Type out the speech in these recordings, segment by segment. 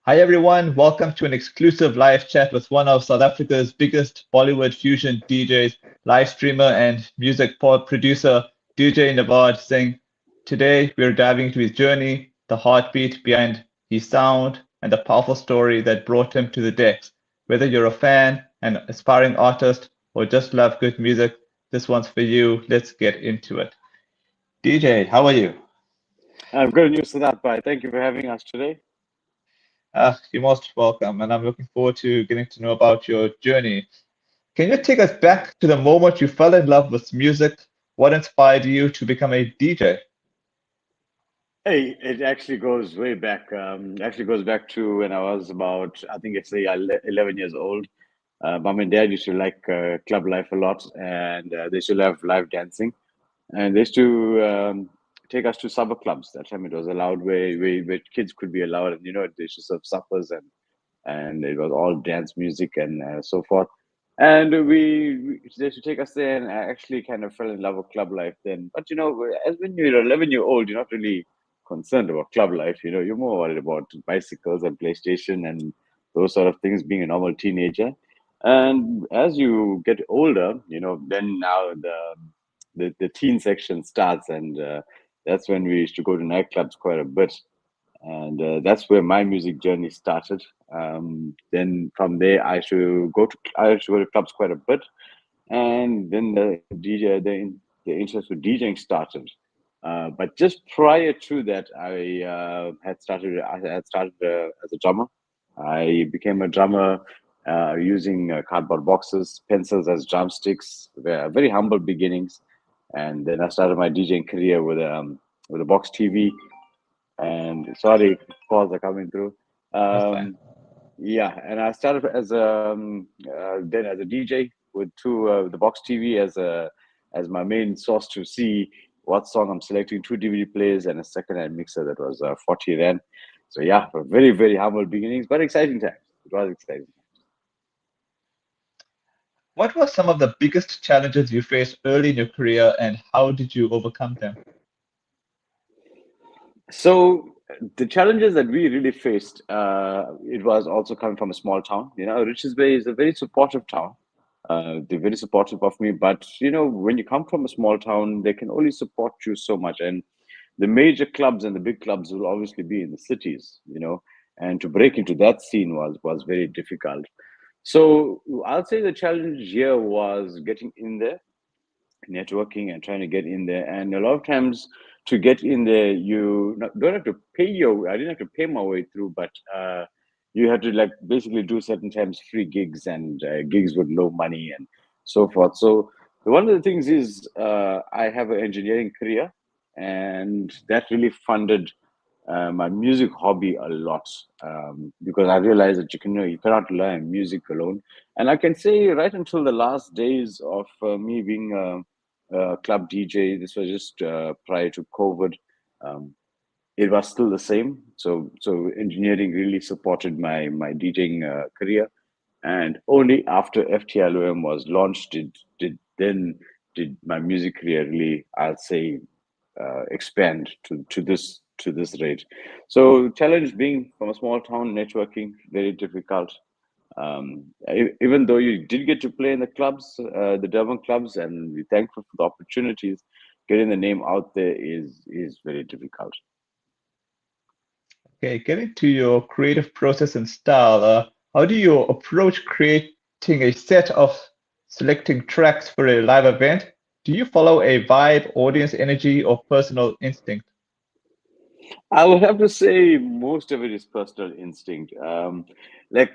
Hi everyone, welcome to an exclusive live chat with one of South Africa's biggest Bollywood fusion DJs, live streamer, and music pop producer, Deejay Nivaadh Singh. Today we're diving into his journey, the heartbeat behind his sound, and the powerful story that brought him to the decks. Whether you're a fan, an aspiring artist, or just love good music, this one's for you. Let's get into it. DJ, how are you? I'm good news, Siddharth Haribhai. Thank you for having us today. You're most welcome, and I'm looking forward to getting to know about your journey. Can you take us back to the moment you fell in love with music? What inspired you to become a DJ? Hey, it actually goes way back. Actually goes back to when I was about, I think it's 11 years old. Mom and dad used to like club life a lot, and they used to have live dancing. And they used to take us to supper clubs. That time it was allowed where kids could be allowed, and they used to serve suppers and it was all dance music and so forth. And they should take us there, and I actually kind of fell in love with club life then. But as when you're 11-year old, you're not really concerned about club life. You're more worried about bicycles and PlayStation and those sort of things. Being a normal teenager, and as you get older, then now the teen section starts, and that's when we used to go to nightclubs quite a bit, and that's where my music journey started. Then from there, I used to go to clubs quite a bit, and then the interest for DJing started. But just prior to that, I had started as a drummer. I became a drummer using cardboard boxes, pencils as drumsticks. Very humble beginnings, and then I started my DJing career with a box TV. And sorry, calls are coming through. That's fine. Um, yeah, and I started then as a DJ with the box TV as my main source to see what song I'm selecting. Two DVD players and a second-hand mixer that was 40 rand. So yeah, very very humble beginnings, but exciting times. It was exciting. What were some of the biggest challenges you faced early in your career and how did you overcome them? So the challenges that we really faced, it was also coming from a small town. Richards Bay is a very supportive town. They're very supportive of me, but when you come from a small town, they can only support you so much. And the major clubs and the big clubs will obviously be in the cities, and to break into that scene was very difficult. So I'll say the challenge here was getting in there, networking and trying to get in there. And a lot of times to get in there, don't have to pay your. I didn't have to pay my way through, but you had to like basically do certain times free gigs and gigs with low money and so forth. So one of the things is I have an engineering career, and that really funded my music hobby a lot, because I realized that you cannot learn music alone. And I can say right until the last days of me being a club DJ, this was just prior to COVID. Um, it was still the same. So engineering really supported my DJing career, and only after FTLOM was launched did my music career really, I'll say, expand to this rate. So challenge being from a small town, networking very difficult. Even though you did get to play in the clubs, the Durban clubs, and we're thankful for the opportunities, getting the name out there is very difficult. Okay, getting to your creative process and style, how do you approach creating a set of selecting tracks for a live event? Do you follow a vibe, audience energy, or personal instinct? I would have to say most of it is personal instinct. Like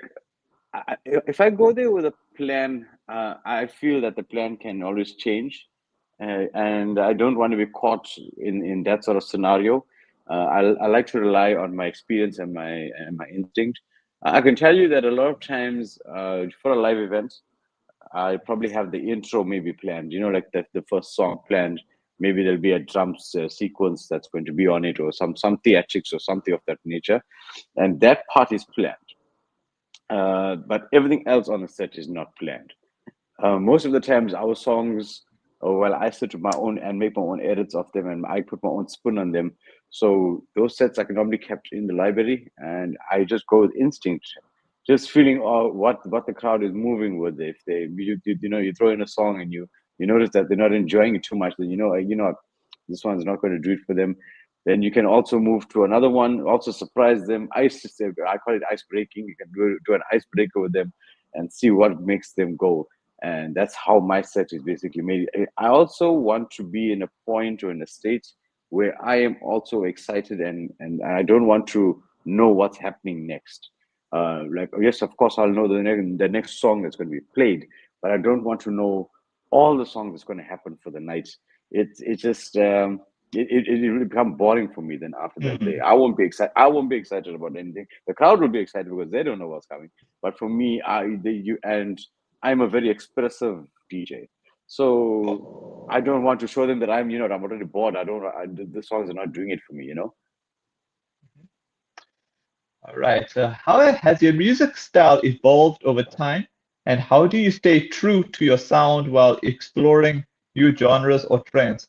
if I go there with a plan, I feel that the plan can always change, and I don't want to be caught in that sort of scenario. I like to rely on my experience and my instinct. I can tell you that a lot of times for a live event, I probably have the intro maybe planned, like the first song planned. Maybe there'll be a drums sequence that's going to be on it, or some theatrics or something of that nature, and that part is planned. But everything else on the set is not planned. Most of the times, our songs, well, I sit with my own and make my own edits of them, and I put my own spin on them. So those sets are normally kept in the library, and I just go with instinct, just feeling what the crowd is moving with. If you throw in a song and you notice that they're not enjoying it too much, then this one's not going to do it for them. Then you can also move to another one, also surprise them. I call it ice breaking. You can do an icebreaker with them and see what makes them go. And that's how my set is basically made. I also want to be in a point or in a state where I am also excited, and I don't want to know what's happening next. Like, yes, of course, I'll know the next song that's going to be played, but I don't want to know all the songs that's going to happen for the night. It just it will become boring for me. Then after that day, Mhm. I won't be excited. I won't be excited about anything. The crowd will be excited because they don't know what's coming. But for me, I'm a very expressive DJ, so I don't want to show them that I'm already bored. The songs are not doing it for me. All right. So how has your music style evolved over time, and how do you stay true to your sound while exploring new genres or trends?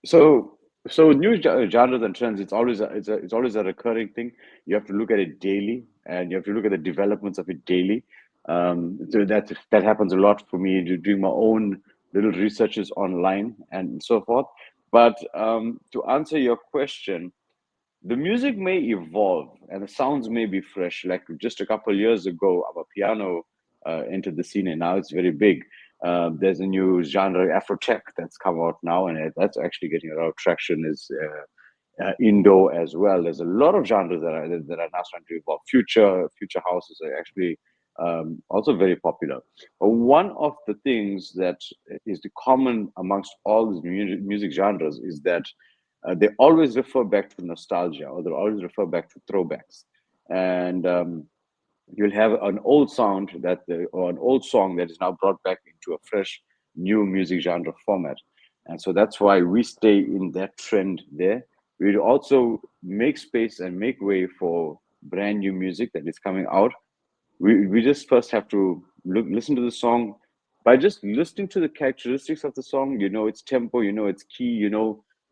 So, so new genres and trends, it's always a recurring thing. You have to look at it daily, and you have to look at the developments of it daily. So that happens a lot for me, doing my own little researches online and so forth. But to answer your question, the music may evolve and the sounds may be fresh. Like just a couple of years ago, our piano entered the scene, and now it's very big. There's a new genre, Afro tech, that's come out now, and that's actually getting a lot of traction. Is Indo as well. There's a lot of genres that are now starting to evolve. Future houses are actually also very popular. But one of the things that is the common amongst all these music genres is that they always refer back to nostalgia, or they always refer back to throwbacks. And you'll have an old sound or an old song that is now brought back into a fresh new music genre format. And so that's why we stay in that trend there. We also make space and make way for brand new music that is coming out. We just first have to listen to the song. By just listening to the characteristics of the song, its tempo, its key,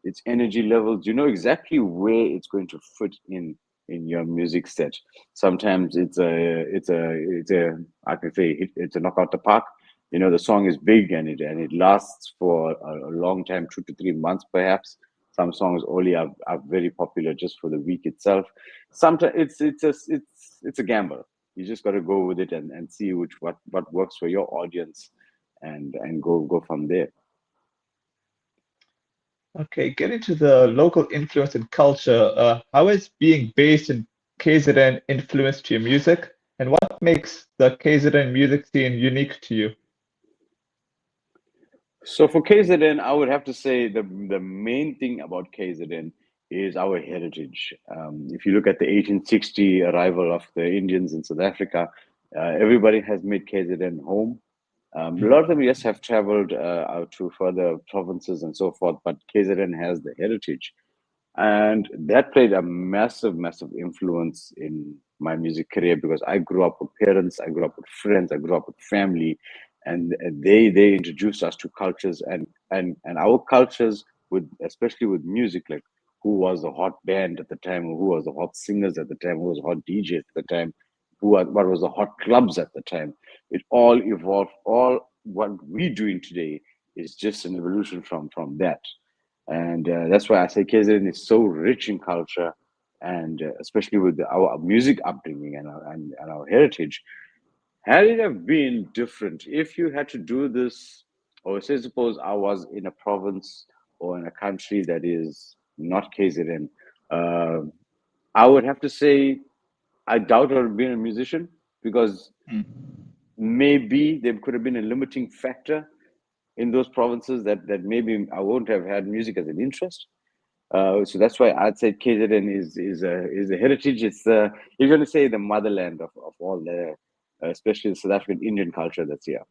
its energy levels, exactly where it's going to fit in your music set. Sometimes it's a I can say it's a knock out the park. The song is big, and it lasts for a long time, 2 to 3 months perhaps. Some songs only are very popular just for the week itself. Sometimes it's a gamble. You just got to go with it and see what works for your audience, and go from there. Okay, getting to the local influence and culture, how is being based in KZN influenced your music, and what makes the KZN music scene unique to you? So for KZN, I would have to say the main thing about KZN is our heritage. If you look at the 1860 arrival of the Indians in South Africa, everybody has made KZN home. A lot of them, yes, have traveled out to further provinces and so forth, but KZN has the heritage. And that played a massive, massive influence in my music career, because I grew up with parents, I grew up with friends, I grew up with family, and they introduced us to cultures, and our cultures, with especially with music, like who was the hot band at the time, who was the hot singers at the time, who was the hot DJ at the time, what was the hot clubs at the time. It all evolved. All what we're doing today is just an evolution from that. And that's why I say KZN is so rich in culture, and especially with our music upbringing and our heritage. Had it have been different, if you had to do this, or say, suppose I was in a province or in a country that is not KZN, uh, I would have to say I doubt I would have been a musician, because maybe there could have been a limiting factor in those provinces that maybe I won't have had music as an interest. So that's why I'd say KZN is a heritage. It's you're going to say the motherland of all the, especially the South African Indian culture that's here.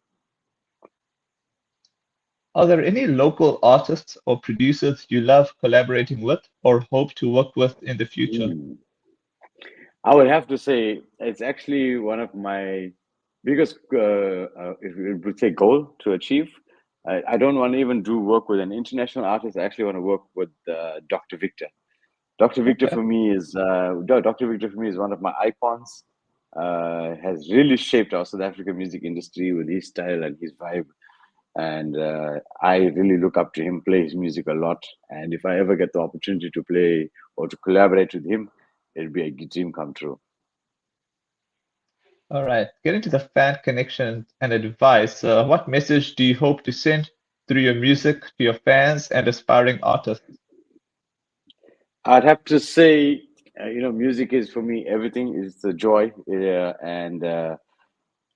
Are there any local artists or producers you love collaborating with or hope to work with in the future? Mm. I would have to say it's actually one of my biggest, if you would say, goal to achieve. I don't want to even do work with an international artist. I actually want to work with Dr. Victor. Dr. Victor Okay. for me is Dr. Victor for me is one of my icons. Has really shaped our South African music industry with his style and his vibe. And I really look up to him, play his music a lot. And if I ever get the opportunity to play or to collaborate with him, it'll be a dream come true. All right. Getting to the fan connection and advice, what message do you hope to send through your music to your fans and aspiring artists? I'd have to say, music is for me everything. Is the joy, and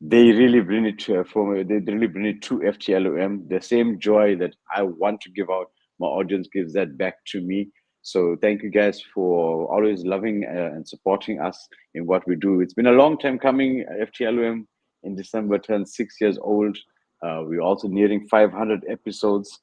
they really bring it to, for me. They really bring it to FTLOM. The same joy that I want to give out, my audience gives that back to me. So thank you guys for always loving and supporting us in what we do. It's been a long time coming. FTLOM in December turned 6 years old. We're also nearing 500 episodes.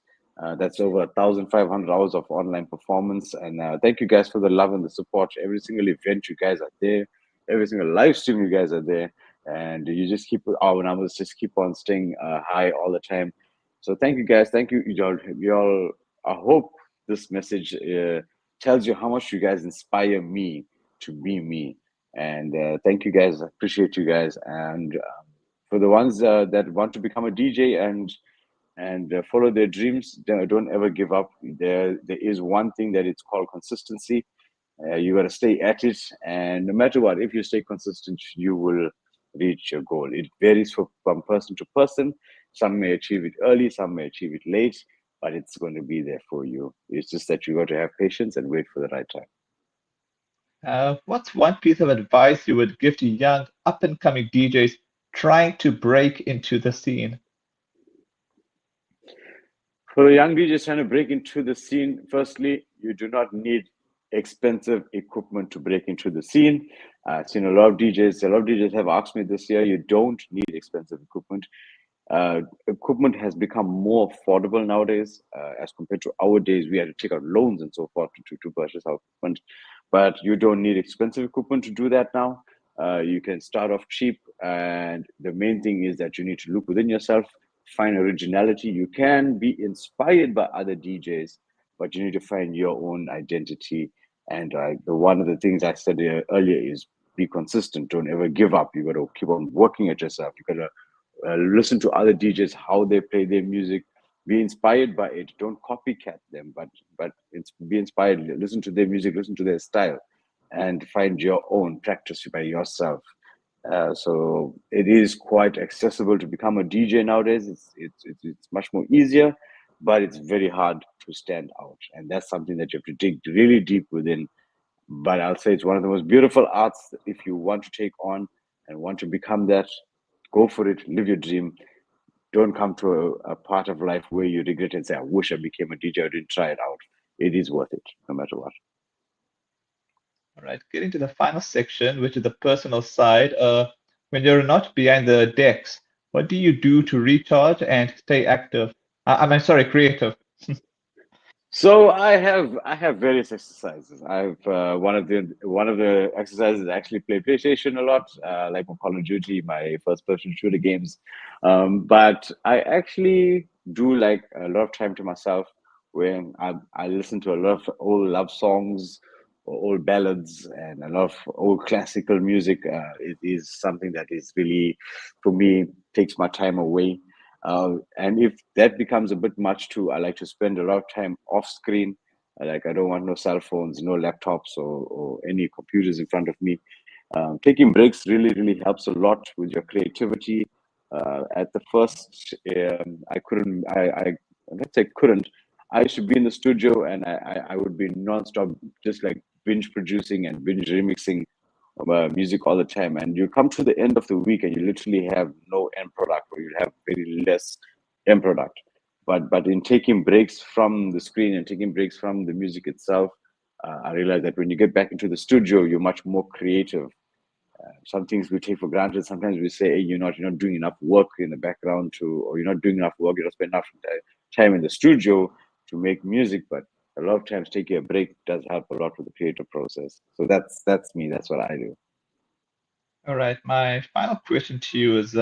That's over 1,500 hours of online performance. And thank you guys for the love and the support. Every single event, you guys are there. Every single live stream, you guys are there, and you just keep our numbers just keep on staying high all the time. So thank you guys. Thank you, y'all. Y'all. I hope this message tells you how much you guys inspire me to be me. And thank you guys. I appreciate you guys. And for the ones that want to become a DJ and follow their dreams, don't ever give up. There is one thing that it's called consistency. You got to stay at it, and no matter what, if you stay consistent, you will reach your goal. It varies from person to person. Some may achieve it early, some may achieve it late, but it's going to be there for you. It's just that you got to have patience and wait for the right time. What's one piece of advice you would give to young, up and coming DJs trying to break into the scene? For young DJs trying to break into the scene, firstly, you do not need expensive equipment to break into the scene. I've seen a lot of DJs have asked me this year, you don't need expensive equipment. Equipment has become more affordable nowadays as compared to our days. We had to take out loans and so forth to purchase our equipment, but you don't need expensive equipment to do that now. You can start off cheap, and the main thing is that you need to look within yourself, find originality. You can be inspired by other DJs, but you need to find your own identity. And one of the things I said earlier is be consistent. Don't ever give up. You got to keep on working at yourself. You got to listen to other DJs how they play their music, be inspired by it. Don't copycat them, but it's be inspired. Listen to their music, listen to their style, and find your own. Practice by yourself. So it is quite accessible to become a DJ nowadays. It's much more easier, but it's very hard to stand out, and that's something that you have to dig really deep within. But I'll say it's one of the most beautiful arts if you want to take on and want to become that. Go for it, live your dream. Don't come to a part of life where you regret and say, I wish I became a DJ, I didn't try it out. It is worth it, no matter what. All right, getting to the final section, which is the personal side. When you're not behind the decks, what do you do to recharge and stay active? I'm sorry, creative. So I have various exercises. I've one of the exercises I actually play PlayStation a lot, like my Call of Duty, my first person shooter games. But I actually do like a lot of time to myself when I listen to a lot of old love songs or old ballads and a lot of old classical music. It is something that is really, for me, takes my time away. And if that becomes a bit much too, I like to spend a lot of time off screen. Like I don't want no cell phones, no laptops, or any computers in front of me. Taking breaks really helps a lot with your creativity. At the first, I couldn't. I let's say couldn't. I used to be in the studio and I would be nonstop, just like binge producing and binge remixing music all the time, and you come to the end of the week and you literally have no end product, or you have very less end product. But in taking breaks from the screen and taking breaks from the music itself, I realized that when you get back into the studio, you're much more creative. Some things we take for granted. Sometimes we say, hey, you're not doing enough work in the background to, or you're not doing enough work, you don't spend enough time in the studio to make music. But a lot of times taking a break does help a lot with the creative process. So that's me. That's what I do. All right, my final question to you is,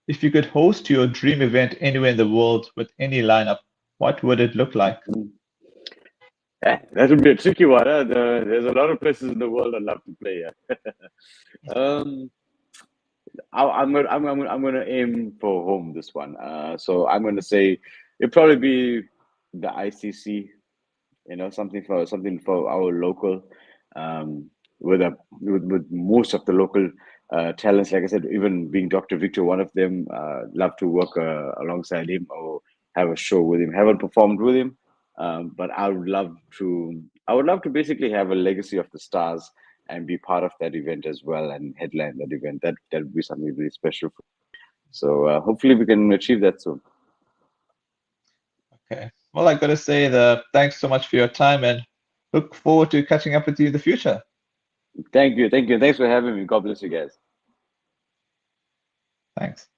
if you could host your dream event anywhere in the world with any lineup, what would it look like? That would be a tricky one. There's a lot of places in the world I'd love to play. Um, I'm gonna aim for home this one. So I'm gonna say it'd probably be the ICC. Something for our local, with most of the local talents. Like I said, even being Dr. Victor, one of them, love to work alongside him or have a show with him. Haven't performed with him, but I would love to basically have a legacy of the stars and be part of that event as well and headline that event. That would be something really special. So hopefully we can achieve that soon. Okay. Well, I got to say thanks so much for your time and look forward to catching up with you in the future. Thank you, thanks for having me. God bless you guys. Thanks.